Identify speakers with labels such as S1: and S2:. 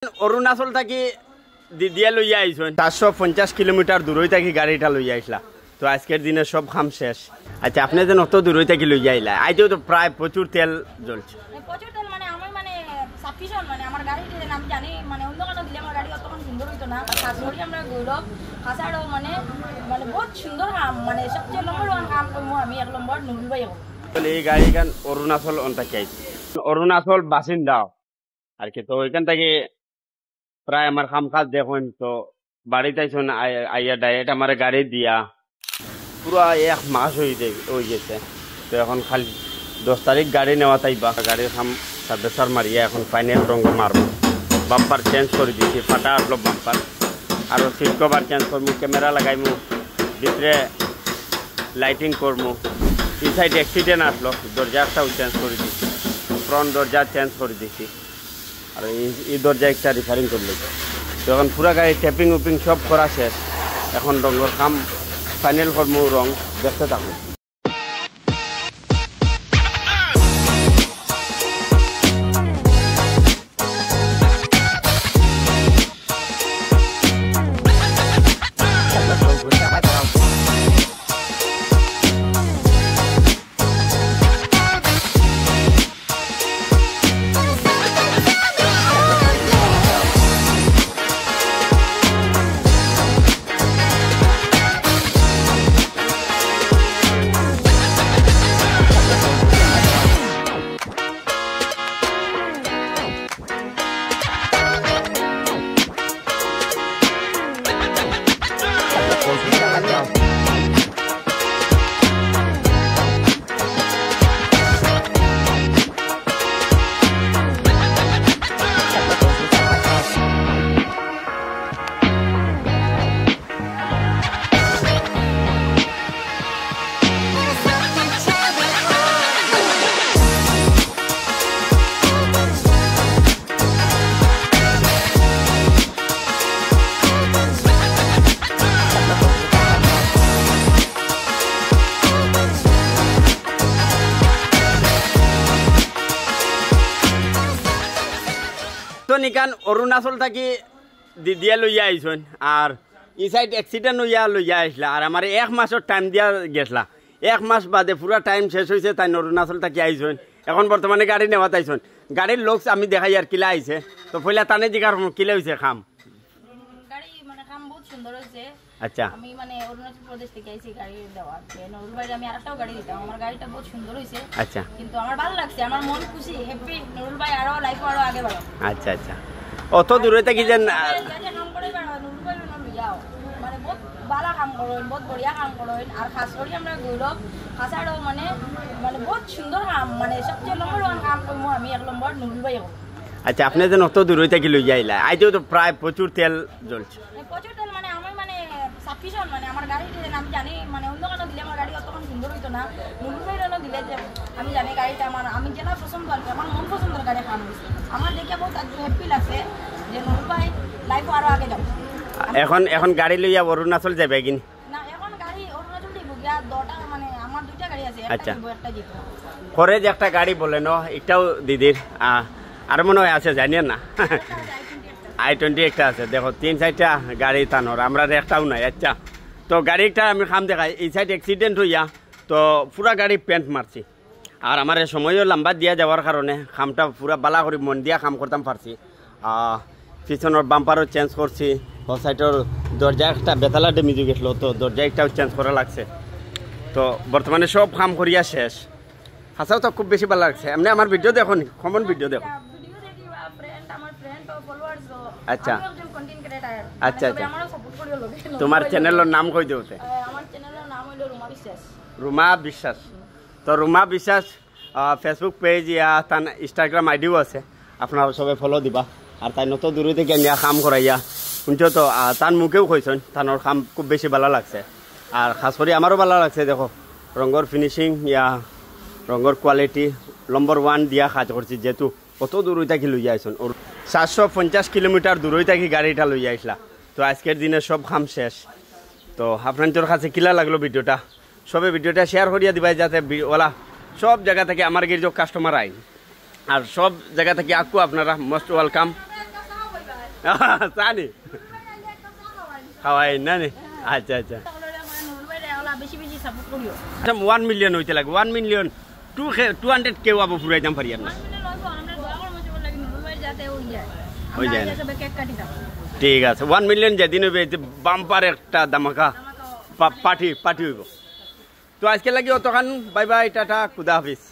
S1: অরুণাচল থাকি দিদিয়া লইয়া আইসন 450 কিলোমিটার দূরই থাকি গাড়িটা লইয়া আইসলা। তো আজকের দিনে সব খাম শেষ। আচ্ছা আপনি যেন অত দূরই থাকি লইয়া আইলা, আইতেও তো প্রায় প্রচুর তেল জ্বলছে।
S2: প্রচুর তেল মানে আমি মানে সাফিসিয়েন্ট মানে আমার গাড়িতে আমি জানি মানে অন্য কোনো দিলে আমার গাড়ি অতক্ষণ সুন্দর হইতো না। খাসড়ি আমরা গৌরব খাসাড়ও মানে মানে বহুত সুন্দর কাম মানে সবচেয়ে নম্বর ওয়ান কাম করবো আমি 1 নম্বর নুরুল ভাই।
S1: এই গাড়িখান অরুণাচল অন্তাকি আইছে, অরুণাচল বাসিন্দাও আর কি। তো ওইখান থেকে প্রায় আমার খাম কাজ দেখুন। তো বাড়িতে আইসন আইয়া ডাইরেক্ট আমার গাড়ি দিয়া পুরা 1 মাস হয়ে গেছে। তো এখন খালি 10 তারিখ গাড়ি নেওয়া তাইবা গাড়ির খাম সার্ভিসার মারিয়া এখন ফাইনাল রঙ মারবো। বাম্পার চেঞ্জ করে দিচ্ছি, ফাটা আসলো বাম্পার, আর সিট কভার চেঞ্জ করবো, ক্যামেরা লাগাইমু, ভিতরে লাইটিং করবো। এই সাইড অ্যাক্সিডেন্ট আসলো, দরজাটাও চেঞ্জ করে দিচ্ছি, ফ্রন্ট দরজা চেঞ্জ করে দিচ্ছি, আর এই দরজা একটা রিফারিং করলো। তো এখন পুরা গাড়ি ট্যাপিং উপিং সব করা শেষ। এখন রঙের কাম ফাইনাল করবো, রং দেখতে থাকুন। নিকান অরুণাচল থাকি দিদিয়া লইয়া আইসন, আর ই সাইড অ্যাক্সিডেন্ট হইয়া লইয়া আইসলা। আর আমার 1 মাসের টাইম দিয়া গেছলা, 1 মাস বাদে পুরা টাইম শেষ হয়েছে। তাই অরুণাচল থাকি আইসন, এখন বর্তমানে গাড়ি নেওয়া তাইছন। গাড়ির লোক আমি দেখাই আর কিলা আইছে। তো পয়লা টানে জিগার কিলা হয়েছে খাম
S2: গাড়ি মানে কাম বহুত সুন্দর হয়েছে।
S1: আচ্ছা
S2: আমি মানে অরুণাচল প্রদেশ থেকে আইছি গাড়ি দেওয়ার নুরুল ভাই, আমি আরেকটাও গাড়ি দিতাম। আমার গাড়িটা বহুত সুন্দর হয়েছে।
S1: আচ্ছা
S2: কিন্তু আমার ভালো লাগছে, আমার মন খুশি, হ্যাপি। নুরুল ভাই আরো লাইফ আরো আগে বাড়ো।
S1: আচ্ছা আচ্ছা অত দূরে থাকি যেন
S2: কাম করে নুরুল ভাই লইয়াও মানে বহুত ভালো কাম করেন, বহুত বড়িয়া কাম করেন। আর খাসড়ি আমরা গৌরব খাসাড়ও মানে মানে বহুত সুন্দর কাম মানে সবচেয়ে নম্বর ওয়ান কাম করবো আমি 1 নম্বর নুরুল ভাই।
S1: আচ্ছা আপনি যেন অত দূরে থাকি লইয়া আইলা, আইতেও তো প্রায় প্রচুর তেল জ্বলছে।
S2: প্রচুর তেল মানে আমি মানে সাফিসিয়েন্ট মানে আমার গাড়িতে আমি জানি মানে অন্য কোনো দিলে আমার গাড়ি অতক্ষণ সুন্দর হইতো না। নুরুল ভাই দিলে যে আমি জানি গাড়িটা আমার আমি যেটা পছন্দ আর আমার মন পছন্দের গাড়ি কাম হয়েছে। আমার দেখে বহুত হ্যাপি লাগছে যে নুরুল ভাই লাইফ আরো আগে যাও।
S1: এখন গাড়ি লইয়া অরুণাচল যাবে কিনি
S2: না, এখন গাড়ি অরুণাচল দিব গিয়া 2টা মানে আমার 2টা গাড়ি আছে, একটা দিব একটা দিব।
S1: পরে যে একটা গাড়ি বলেন এটাও দিদির, আর মনে হয় আছে জানিয়েন না i20 একটা আছে। দেখো 3-4টা গাড়ি টানোর, আমরা একটাও নাই। আচ্ছা তো গাড়িটা আমি খাম দেখাই। এই সাইড অ্যাক্সিডেন্ট হইয়া তো পুরা গাড়ি পেন্ট মারছি। আর আমার সময়ও লম্বা দিয়া যাওয়ার কারণে খামটা পুরা বালা করে মন দিয়া কাম করতাম পারছি। পিছনের বাম্পারও চেঞ্জ করছি, ও সাইডের দরজা একটা বেতালা ডেমিজে গেছিলো, তো দরজা একটাও চেঞ্জ করা লাগছে। তো বর্তমানে সব কাম করিয়া শেষ। হাসাও তো খুব বেশি ভালো লাগছে। এমনি আমার ভিডিও দেখো নি, কমন ভিডিও দেখো। আচ্ছা আচ্ছা আচ্ছা তোমার চ্যানেলের নাম কই দেওতে?
S2: আমার চ্যানেলের নাম হইল রুমা বিশ্বাস।
S1: রুমা বিশ্বাস। তো রুমা বিশ্বাস ফেসবুক পেজ ইয়া তার ইনস্টাগ্রাম আইডিও আছে, আপনারা সবাই ফলো দিবা। আর তাই নত দূরে থেকে নিয়ে কাম করাইয়া শুনছো তো তার মুখেও কইছেন তার কাম খুব বেশি ভালো লাগছে। আর খাস করে আমারও ভালো লাগছে। দেখো রঙের ফিনিশিং ইয়া রঙের কোয়ালিটি নম্বর 1 দিয়া কাজ করছি। যেহেতু কত দূরই থাকি লইয়া আইসন, 450 কিলোমিটার দূরই থাকি গাড়িটা লইয়া আইসলা। তো আজকের দিনে সব কাম শেষ। তো আপনার কাছে কিলা লাগলো ভিডিওটা, সবে ভিডিওটা শেয়ার করিয়া দিবাই যাতে ওলা সব জায়গা থেকে আমার গির্জ কাস্টমার আইন। আর সব জায়গা থেকে আকু আপনারা মোস্ট ওয়েলকাম। চানি খাওয়াই না নি আচ্ছা আচ্ছা
S2: বেশি বেশি সাপোর্ট করিও
S1: আচ্ছা 1 মিলিয়ন হইতে লাগে 1 মিলিয়ন 200 কেউ আবু ফুরাই দাম পারি না হয়ে যায় না ঠিক আছে 1 মিলিয়ন যেদিন হইবে বাম্পার একটা দামাকা পার্টি হইব তো আজকে লাগি অতখান বাই বাই টাটা খুদা হাফিজ